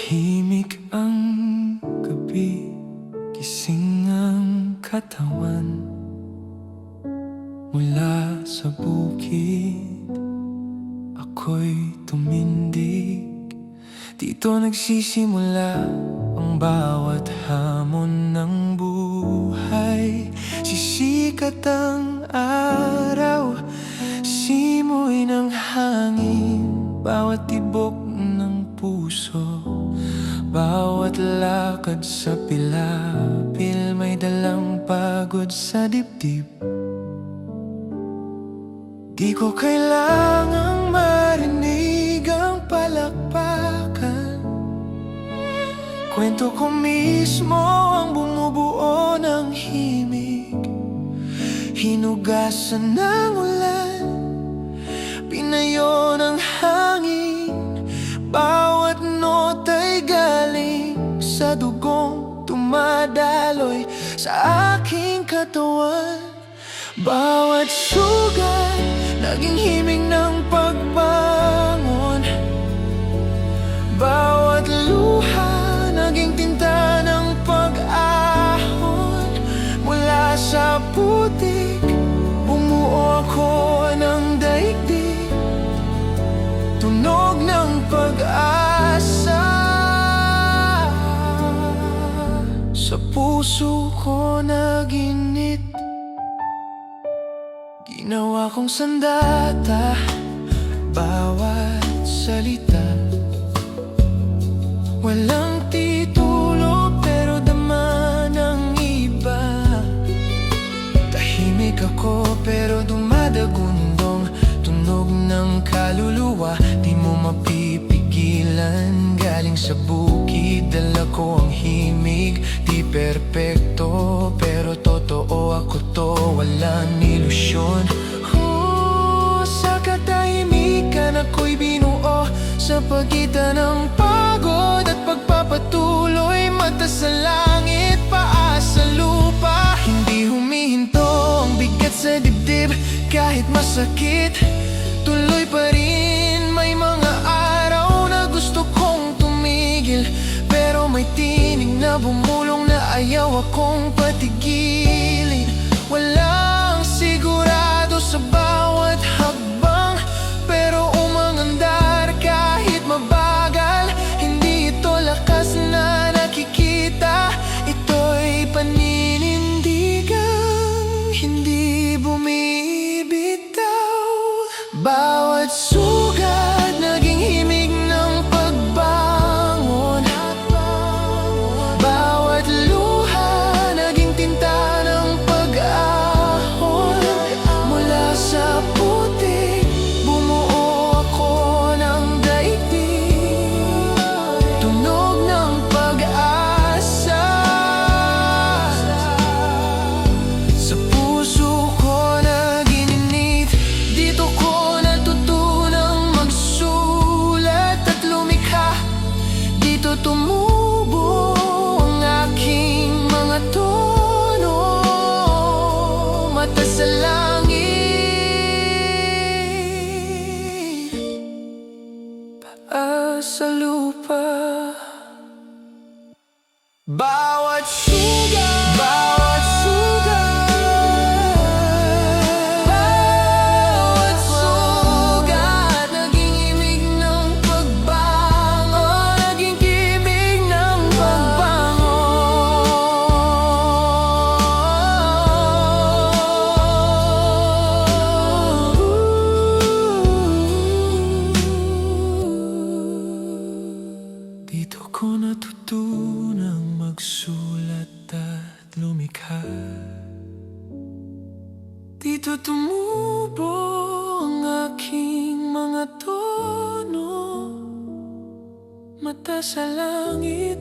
Tahimik ang gabi, gising ang katawan. Mula sa bukid, ako'y tumindig. Dito nagsisimula ang bawat hamon ng buhay. Sisikat ang araw, simoy ng hangin, bawat tibok ng puso, bawat lakad sa pilapil, may dalang pagod sa dibdib. Di ko kailangang marinig ang palakpakan, kwento ko mismo ang bumubuo ng himig. Hinugasan ng ulan, pinayo ng hangin, bawat nota'y galing sa dugong tumadaloy sa aking katawan. Bawat sugat naging himig ng pagbangon, bawat luha naging tinta ng pag-ahon. Mula sa putik, bumuo ako ng daigdig, tunog ng pag-asa. Sa puso ko naginit, ginawa kong sandata bawat salita. Walang titulo pero dama ng iba. Tahimik ako pero dumadagundong tunog ng kaluluwa. Di mo mapipigilan, galing sa bukid, dala ko ang himig. Di perpekto pero totoo ako to, walang ilusyon. Sa katahimikan ako'y binuo, sa pagitan ng pagod at pagpapatuloy. Mata sa langit, paa sa lupa, hindi humihinto ang bigat sa dibdib. Kahit masakit, tuloy pa rin. May mga araw na gusto kong tumigil, pero may tinig na bumulong na ayaw akong patigilin. Walang sigurado sa bawat hakbang, pero umangandar kahit mabagal. Hindi ito lakas na nakikita, ito'y paninindigang hindi bumibitaw. Bawat sugat naging himig ng pagbangon, bawat luha naging tinta ng pag-ahon. Mula sa putik, bumuo ako ng daigdig, tunog ng pag-asa. Sa puso ko naginit, dito ko natutunang magsulat at lumikha. Dito tumubo ang aking mga tono, mata sa langit, paa sa lupa. Bawat sugat, bawat sugat, bawat sugat naging himig ng pagbangon, naging himig ng pagbangon. Dito ko natutunang magsulat at lumikha. Dito tumubo ang aking mga tono, mata sa langit,